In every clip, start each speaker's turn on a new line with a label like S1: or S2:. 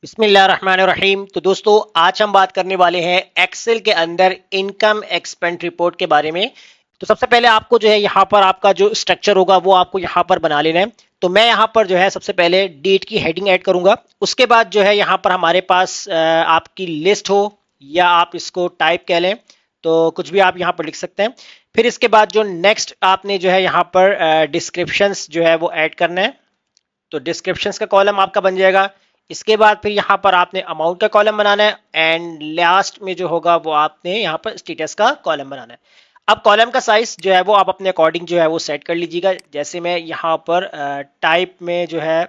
S1: बिस्मिल्लाहिर्रहमानिर्रहीम। तो दोस्तों, आज हम बात करने वाले हैं एक्सेल के अंदर इनकम एक्सपेंस रिपोर्ट के बारे में। तो सबसे पहले आपको जो है यहाँ पर आपका जो स्ट्रक्चर होगा वो आपको यहाँ पर बना लेना है। तो मैं यहाँ पर जो है सबसे पहले डेट की हेडिंग ऐड करूंगा। उसके बाद जो है यहाँ पर हमारे पास आपकी लिस्ट हो या आप इसको टाइप कह लें, तो कुछ भी आप यहाँ पर लिख सकते हैं। फिर इसके बाद जो नेक्स्ट आपने जो है यहाँ पर डिस्क्रिप्शंस जो है वो ऐड करना है। तो डिस्क्रिप्शंस का कॉलम आपका बन जाएगा। इसके बाद फिर यहाँ पर आपने अमाउंट का कॉलम बनाना है एंड लास्ट में जो होगा वो आपने यहाँ पर स्टेटस का कॉलम बनाना है। अब कॉलम का साइज जो है वो आप अपने अकॉर्डिंग जो है वो सेट कर लीजिएगा। जैसे मैं यहाँ पर टाइप में जो है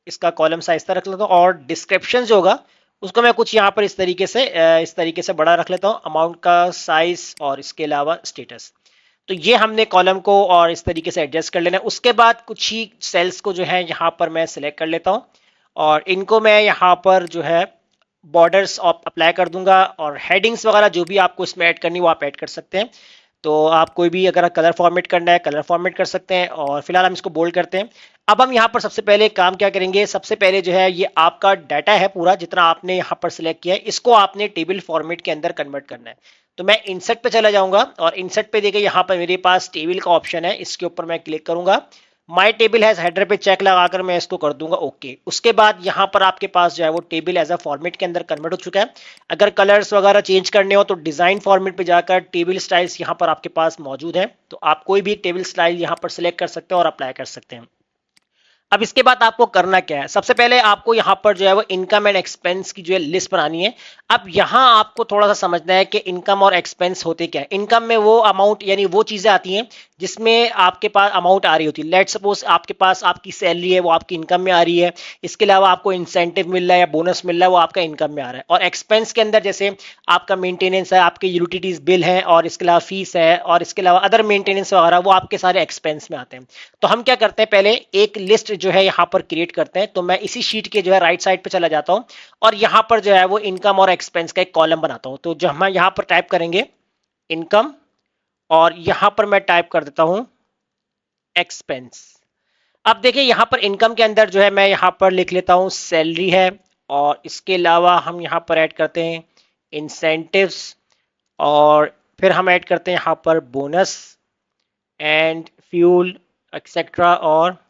S1: इसका कॉलम साइज रख लेता हूँ और डिस्क्रिप्शन जो होगा उसको मैं कुछ यहाँ पर इस तरीके से बड़ा रख लेता हूँ, अमाउंट का साइज और इसके अलावा स्टेटस। तो ये हमने कॉलम को और इस तरीके से एडजस्ट कर लेना है। उसके बाद कुछ ही सेल्स को जो है यहाँ पर मैं सिलेक्ट कर लेता हूँ और इनको मैं यहाँ पर जो है बॉर्डर्स अप्लाई कर दूंगा और हेडिंग्स वगैरह जो भी आपको इसमें ऐड करनी वो आप ऐड कर सकते हैं। तो आप कोई भी अगर कलर फॉर्मेट करना है कलर फॉर्मेट कर सकते हैं और फिलहाल हम इसको बोल्ड करते हैं। अब हम यहाँ पर सबसे पहले काम क्या करेंगे, सबसे पहले जो है ये आपका डाटा है पूरा जितना आपने यहाँ पर सिलेक्ट किया है, इसको आपने टेबल फॉर्मेट के अंदर कन्वर्ट करना है। तो मैं इंसर्ट पे चला जाऊंगा और इंसर्ट पे देखिए यहाँ पर मेरे पास टेबल का ऑप्शन है, इसके ऊपर मैं क्लिक करूंगा। माय टेबल हैज हेडर पे चेक लगाकर मैं इसको कर दूंगा ओके। उसके बाद यहाँ पर आपके पास जो है वो टेबल एज अ फॉर्मेट के अंदर कन्वर्ट हो चुका है। अगर कलर्स वगैरह चेंज करने हो तो डिजाइन फॉर्मेट पे जाकर टेबल स्टाइल्स यहाँ पर आपके पास मौजूद है, तो आप कोई भी टेबल स्टाइल यहाँ पर सिलेक्ट कर सकते हैं और अप्लाई कर सकते हैं। अब इसके बाद आपको करना क्या है, सबसे पहले आपको यहाँ पर जो है वो इनकम एंड एक्सपेंस की जो है लिस्ट बनानी है। अब यहाँ आपको थोड़ा सा समझना है कि इनकम और एक्सपेंस होते क्या है। इनकम में वो अमाउंट यानी वो चीजें आती हैं जिसमें आपके पास अमाउंट आ रही होती है। लेट सपोज आपके पास आपकी सैलरी है वो आपकी इनकम में आ रही है, इसके अलावा आपको इंसेंटिव मिल रहा है या बोनस मिल रहा है वो आपका इनकम में आ रहा है। और एक्सपेंस के अंदर जैसे आपका मेंटेनेंस है, आपके यूटिलिटीज बिल है और इसके अलावा फीस है और इसके अलावा अदर मेंटेनेंस वगैरह वो आपके सारे एक्सपेंस में आते हैं। तो हम क्या करते हैं, पहले एक लिस्ट जो है यहाँ पर क्रिएट करते हैं। तो मैं इसी शीट के जो है राइट साइड पे चला जाता हूँ और यहाँ पर जो है वो इनकम और एक्सपेंस का एक कॉलम बनाता हूँ। तो जो हम यहाँ पर टाइप करेंगे इनकम और यहाँ पर मैं टाइप कर देता हूँ एक्सपेंस। अब देखिए यहाँ पर इनकम के अंदर जो है मैं यहाँ पर लिख लेता हूँ सैलरी है और इसके अलावा हम यहाँ पर ऐड करते हैं इंसेंटिव्स और फिर हम ऐड करते हैं यहाँ पर बोनस एंड फ्यूल एक्सेट्रा और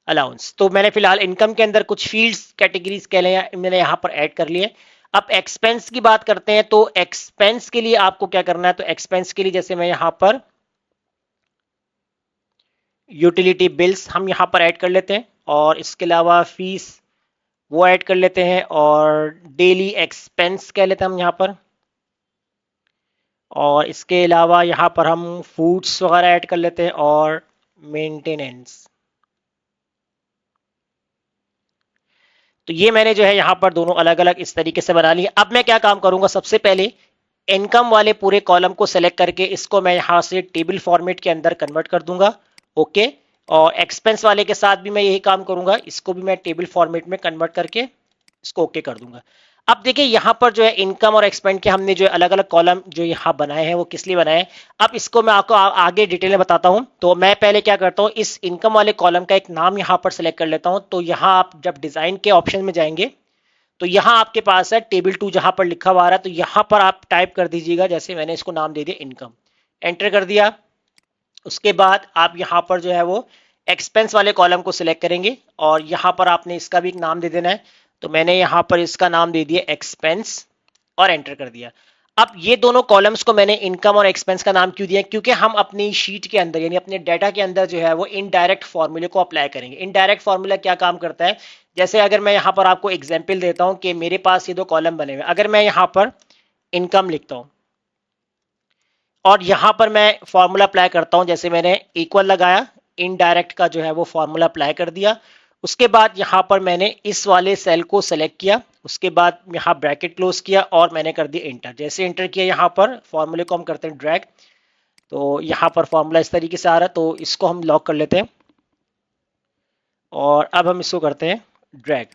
S1: अलाउंस। तो मैंने फिलहाल इनकम के अंदर कुछ फील्ड्स कैटेगरीज कह लें मैंने यहाँ पर ऐड कर लिए। अब एक्सपेंस की बात करते हैं। तो एक्सपेंस के लिए आपको क्या करना है, तो एक्सपेंस के लिए जैसे मैं यहाँ पर यूटिलिटी बिल्स हम यहाँ पर ऐड कर लेते हैं और इसके अलावा फीस वो ऐड कर लेते हैं और डेली एक्सपेंस कह लेते हैं हम यहाँ पर। और इसके अलावा यहाँ पर हम फूड्स वगैरह ऐड कर लेते हैं और मेंटेनेंस। तो ये मैंने जो है यहाँ पर दोनों अलग अलग इस तरीके से बना लिए। अब मैं क्या काम करूंगा, सबसे पहले इनकम वाले पूरे कॉलम को सेलेक्ट करके इसको मैं यहाँ से टेबल फॉर्मेट के अंदर कन्वर्ट कर दूंगा ओके। और एक्सपेंस वाले के साथ भी मैं यही काम करूंगा, इसको भी मैं टेबल फॉर्मेट में कन्वर्ट करके इसको ओके कर दूंगा। अब देखिए यहाँ पर जो है इनकम और एक्सपेंस के हमने जो अलग अलग कॉलम जो यहाँ बनाए हैं वो किस लिए बनाए हैं, अब इसको मैं आपको आगे डिटेल में बताता हूँ। तो मैं पहले क्या करता हूँ, इस इनकम वाले कॉलम का एक नाम यहाँ पर सेलेक्ट कर लेता हूँ। तो यहाँ आप जब डिजाइन के ऑप्शन में जाएंगे तो यहाँ आपके पास है टेबल 2 जहां पर लिखा हुआ आ रहा है, तो यहाँ पर आप टाइप कर दीजिएगा, जैसे मैंने इसको नाम दे दिया इनकम, एंटर कर दिया। उसके बाद आप यहाँ पर जो है वो एक्सपेंस वाले कॉलम को सिलेक्ट करेंगे और यहाँ पर आपने इसका भी एक नाम दे देना है। तो मैंने यहाँ पर इसका नाम दे दिया एक्सपेंस और एंटर कर दिया। अब ये दोनों कॉलम्स को मैंने इनकम और एक्सपेंस का नाम क्यों दिया, क्योंकि हम अपनी शीट के अंदर यानी अपने डाटा के अंदर जो है वो इनडायरेक्ट फॉर्मूले को अप्लाई करेंगे। इनडायरेक्ट फॉर्मूला क्या काम करता है, जैसे अगर मैं यहाँ पर आपको एग्जाम्पल देता हूँ कि मेरे पास ये दो कॉलम बने हुए, अगर मैं यहाँ पर इनकम लिखता हूँ और यहाँ पर मैं फॉर्मूला अप्लाई करता हूँ, जैसे मैंने इक्वल लगाया, इनडायरेक्ट का जो है वो फॉर्मूला अप्लाई कर दिया। उसके बाद यहाँ पर मैंने इस वाले सेल को सेलेक्ट किया, उसके बाद यहाँ ब्रैकेट क्लोज किया और मैंने कर दिया इंटर। जैसे इंटर किया यहाँ पर फॉर्मूले को हम करते हैं ड्रैग, तो यहाँ पर फॉर्मूला इस तरीके से आ रहा है, तो इसको हम लॉक कर लेते हैं और अब हम इसको करते हैं ड्रैग।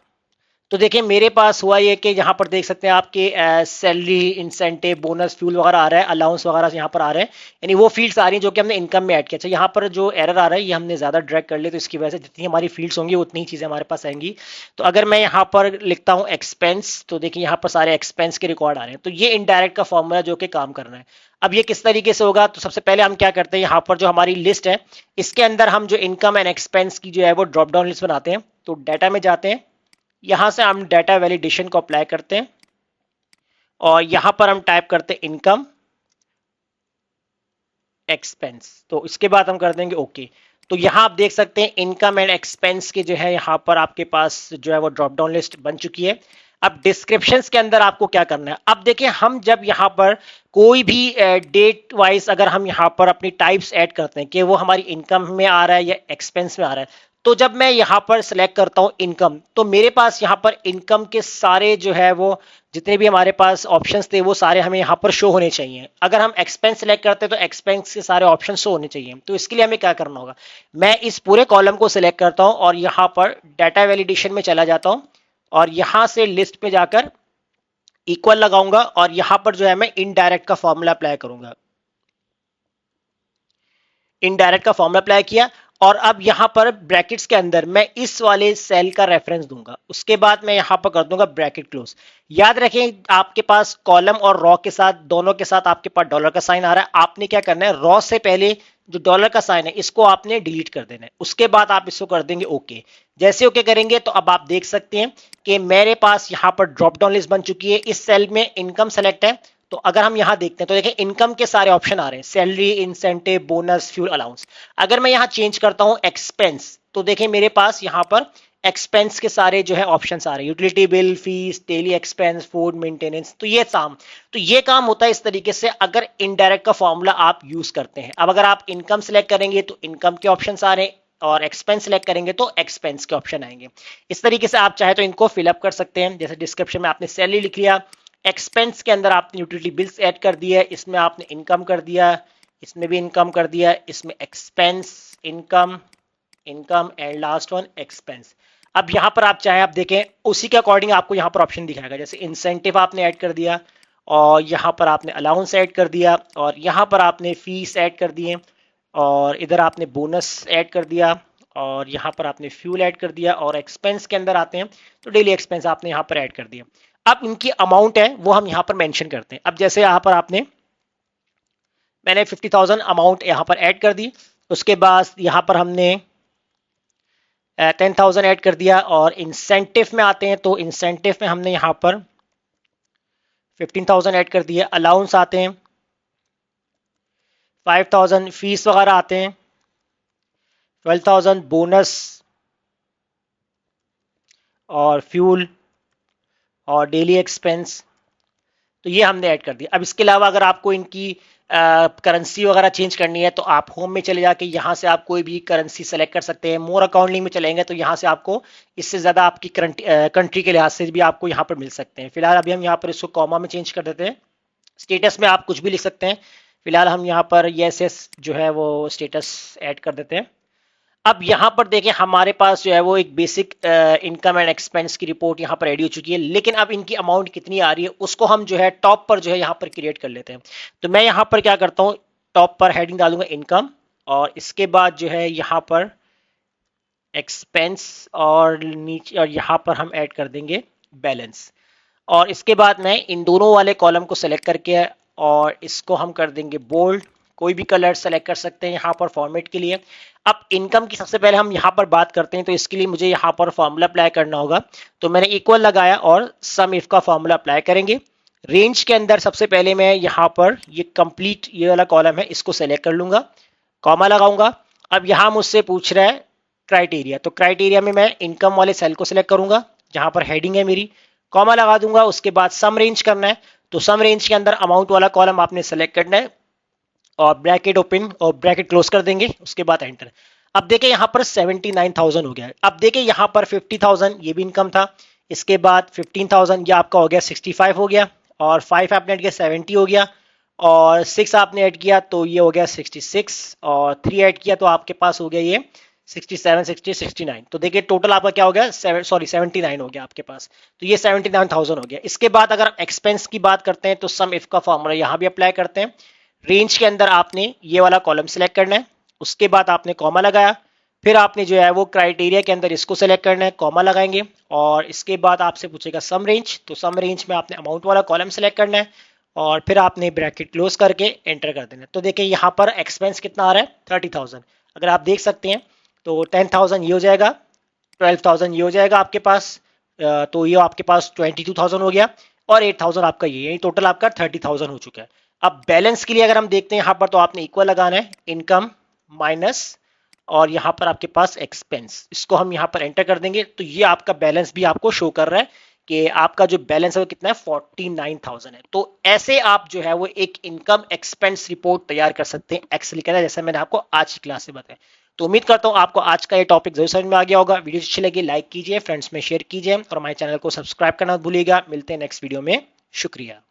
S1: तो देखिए मेरे पास हुआ ये कि यहाँ पर देख सकते हैं आपके सैलरी, इंसेंटिव, बोनस, फ्यूल वगैरह आ रहा है, अलाउंस वगैरह यहाँ पर आ रहे हैं, यानी वो फील्ड्स आ रही हैं जो कि हमने इनकम में ऐड किया। अच्छा, यहाँ पर जो एरर आ रहा है ये हमने ज़्यादा ड्रैग कर लिया, तो इसकी वजह से जितनी हमारी फील्ड्स होंगी उतनी ही चीज़ें हमारे पास आएंगी। तो अगर मैं यहाँ पर लिखता हूँ एक्सपेंस, तो देखिए यहाँ पर सारे एक्सपेंस के रिकॉर्ड आ रहे हैं। तो ये इनडायरेक्ट का फॉर्मूला जो कि काम करना है। अब ये किस तरीके से होगा, तो सबसे पहले हम क्या करते हैं, यहाँ पर जो हमारी लिस्ट है इसके अंदर हम जो इनकम एंड एक्सपेंस की जो है वो ड्रॉप डाउन लिस्ट बनाते हैं। तो डाटा में जाते हैं, यहां से हम डाटा वैलिडेशन को अप्लाई करते हैं और यहां पर हम टाइप करते हैं इनकम एक्सपेंस। तो इसके बाद हम कर देंगे ओके। तो यहां आप देख सकते हैं इनकम एंड एक्सपेंस की जो है यहां पर आपके पास जो है वो ड्रॉप डाउन लिस्ट बन चुकी है। अब डिस्क्रिप्शंस के अंदर आपको क्या करना है, अब देखिए हम जब यहां पर कोई भी डेट वाइज अगर हम यहां पर अपनी टाइप्स ऐड करते हैं कि वो हमारी इनकम में आ रहा है या एक्सपेंस में आ रहा है, तो जब मैं यहां पर सिलेक्ट करता हूं इनकम, तो मेरे पास यहां पर इनकम के सारे जो है वो जितने भी हमारे पास ऑप्शंस थे वो सारे हमें यहाँ पर शो होने चाहिए। अगर हम एक्सपेंस सेलेक्ट करते हैं तो एक्सपेंस के सारे ऑप्शन शो होने चाहिए। तो इसके लिए हमें क्या करना होगा, मैं इस पूरे कॉलम को सिलेक्ट करता हूं और यहाँ पर डाटा वैलिडेशन में चला जाता हूं और यहां से लिस्ट पे जाकर इक्वल लगाऊंगा और यहां पर जो है मैं इनडायरेक्ट का फॉर्मूला अप्लाई करूंगा। इनडायरेक्ट का फॉर्मूला अप्लाई किया और अब यहां पर ब्रैकेट्स के अंदर मैं इस वाले सेल का रेफरेंस दूंगा, उसके बाद मैं यहां पर कर दूंगा ब्रैकेट क्लोज। याद रखें आपके पास कॉलम और रॉ के साथ दोनों के साथ आपके पास डॉलर का साइन आ रहा है, आपने क्या करना है, रॉ से पहले जो डॉलर का साइन है इसको आपने डिलीट कर देना है, उसके बाद आप इसको कर देंगे ओके। जैसे ओके करेंगे तो अब आप देख सकते हैं कि मेरे पास यहां पर ड्रॉप डाउन लिस्ट बन चुकी है। इस सेल में इनकम सेलेक्ट है, तो अगर हम यहां देखते हैं तो देखें इनकम के सारे ऑप्शन आ रहे हैं, salary, incentive, bonus, fuel allowance. अगर मैं यहां चेंज करता हूं एक्सपेंस, तो देखें मेरे पास यहां पर एक्सपेंस के सारे जो है ऑप्शंस आ रहे हैं, utility bill, fees, daily expense, food maintenance. तो ये काम होता है इस तरीके से अगर इनडायरेक्ट का फॉर्मूला आप यूज करते हैं। अब अगर आप इनकम सेलेक्ट करेंगे तो इनकम के ऑप्शंस आ रहे हैं और एक्सपेंस सेलेक्ट करेंगे तो एक्सपेंस के ऑप्शन आएंगे। इस तरीके से आप चाहे तो इनको फिलअप कर सकते हैं। जैसे डिस्क्रिप्शन में आपने सैलरी लिख लिया, एक्सपेंस के अंदर आपने यूटिलिटी बिल्स ऐड कर दिया, इसमें आपने इनकम कर दिया, इसमें भी इनकम कर दिया, इसमें expense, income, income and last one expense. अब यहां पर आप चाहे आप देखें उसी के अकॉर्डिंग आपको यहां पर ऑप्शन दिखाएगा। जैसे इंसेंटिव आपने ऐड कर दिया और यहां पर आपने अलाउंस ऐड कर दिया और यहां पर आपने फीस ऐड कर दिए और इधर आपने बोनस ऐड कर दिया और यहां पर आपने फ्यूल ऐड कर दिया और एक्सपेंस के अंदर आते हैं तो डेली एक्सपेंस आपने यहां पर ऐड कर दिया। अब इनकी अमाउंट है वो हम यहां पर मेंशन करते हैं। अब जैसे यहां पर मैंने 50,000 अमाउंट यहां पर ऐड कर दी, उसके बाद यहां पर हमने 10,000 ऐड कर दिया और इंसेंटिव में आते हैं तो इंसेंटिव में हमने यहां पर 15,000 ऐड कर दिया, अलाउंस आते हैं 5,000, फीस वगैरह आते हैं 12,000, बोनस और फ्यूल और डेली एक्सपेंस, तो ये हमने ऐड कर दिया। अब इसके अलावा अगर आपको इनकी करेंसी वगैरह चेंज करनी है तो आप होम में चले जाके यहाँ से आप कोई भी करेंसी सेलेक्ट कर सकते हैं। मोर अकाउंटिंग में चलेंगे तो यहाँ से आपको इससे ज़्यादा आपकी कंट्री के लिहाज से भी आपको यहाँ पर मिल सकते हैं। फिलहाल अभी हम यहाँ पर इसको कॉमा में चेंज कर देते हैं। स्टेटस में आप कुछ भी लिख सकते हैं, फिलहाल हम यहाँ पर यस यस जो है वो स्टेटस ऐड कर देते हैं। अब यहां पर देखें हमारे पास जो है वो एक बेसिक इनकम एंड एक्सपेंस की रिपोर्ट यहां पर रेडी हो चुकी है, लेकिन अब इनकी अमाउंट कितनी आ रही है उसको हम जो है टॉप पर जो है यहां पर क्रिएट कर लेते हैं। तो मैं यहां पर क्या करता हूं, टॉप पर हेडिंग डालूंगा इनकम और इसके बाद जो है यहां पर एक्सपेंस और नीचे और यहां पर हम ऐड कर देंगे बैलेंस और इसके बाद मैं इन दोनों वाले कॉलम को सेलेक्ट करके और इसको हम कर देंगे बोल्ड। कोई भी कलर सेलेक्ट कर सकते हैं यहाँ पर फॉर्मेट के लिए। अब इनकम की सबसे पहले हम यहाँ पर बात करते हैं, तो इसके लिए मुझे यहाँ पर फॉर्मूला अप्लाई करना होगा। तो मैंने इक्वल लगाया और सम इफ का फॉर्मूला अप्लाई करेंगे। रेंज के अंदर सबसे पहले मैं यहाँ पर ये कंप्लीट ये वाला कॉलम है इसको सेलेक्ट कर लूंगा, कॉमा लगाऊंगा। अब यहाँ मुझसे पूछ रहा है क्राइटेरिया, तो क्राइटेरिया में मैं इनकम वाले सेल को सिलेक्ट करूंगा जहां पर हेडिंग है मेरी, कॉमा लगा दूंगा। उसके बाद सम रेंज करना है, तो सम रेंज के अंदर अमाउंट वाला कॉलम आपने सेलेक्ट करना है और ब्रैकेट ओपन और ब्रैकेट क्लोज कर देंगे, उसके बाद एंटर। अब देखिए यहाँ पर 79,000 हो गया है। अब देखिए यहाँ पर 50,000 ये भी इनकम था, इसके बाद 15,000 ये आपका हो गया 65 हो गया और 5 आपने ऐड किया 70 हो गया और 6 आपने ऐड किया तो ये हो गया 66 और 3 ऐड किया तो आपके पास हो गया ये 67, 60, 69। तो देखिए टोटल आपका क्या हो गया, 79 हो गया आपके पास। तो ये 79,000 हो गया। इसके बाद अगर एक्सपेंस की बात करते हैं तो सम इफ का फॉर्मूला यहाँ भी अप्लाई करते हैं। रेंज के अंदर आपने ये वाला कॉलम सिलेक्ट करना है, उसके बाद आपने कॉमा लगाया, फिर आपने जो है वो क्राइटेरिया के अंदर इसको सेलेक्ट करना है, कॉमा लगाएंगे, और इसके बाद आपसे पूछेगा सम रेंज, तो सम रेंज में आपने अमाउंट वाला कॉलम सेलेक्ट करना है, और फिर आपने ब्रैकेट क्लोज करके एंटर कर देना है। तो देखिए यहाँ पर एक्सपेंस कितना आ रहा है, 30,000। अगर आप देख सकते हैं तो 10,000 ये हो जाएगा, 12,000 ये हो जाएगा आपके पास, तो ये आपके पास 22,000 हो गया, और 8,000 आपका ये टोटल आपका 30,000 हो चुका है। अब बैलेंस के लिए अगर हम देखते हैं यहाँ पर, तो आपने इक्वल लगाना है, इनकम माइनस, और यहाँ पर आपके पास एक्सपेंस, इसको हम यहाँ पर एंटर कर देंगे। तो ये आपका बैलेंस भी आपको शो कर रहा है कि आपका जो बैलेंस है वो कितना है, 49,000 है। तो ऐसे आप जो है वो एक इनकम एक्सपेंस रिपोर्ट तैयार कर सकते हैं एक्सेल के अंदर, जैसे मैंने आपको आज की क्लास में बताया। तो उम्मीद करता हूं आपको आज का ये टॉपिक जरूर समझ में आ गया होगा। वीडियो अच्छी लगी लाइक कीजिए, फ्रेंड्स में शेयर कीजिए, और हमारे चैनल को सब्सक्राइब करना मत भूलिएगा। मिलते हैं नेक्स्ट वीडियो में, शुक्रिया।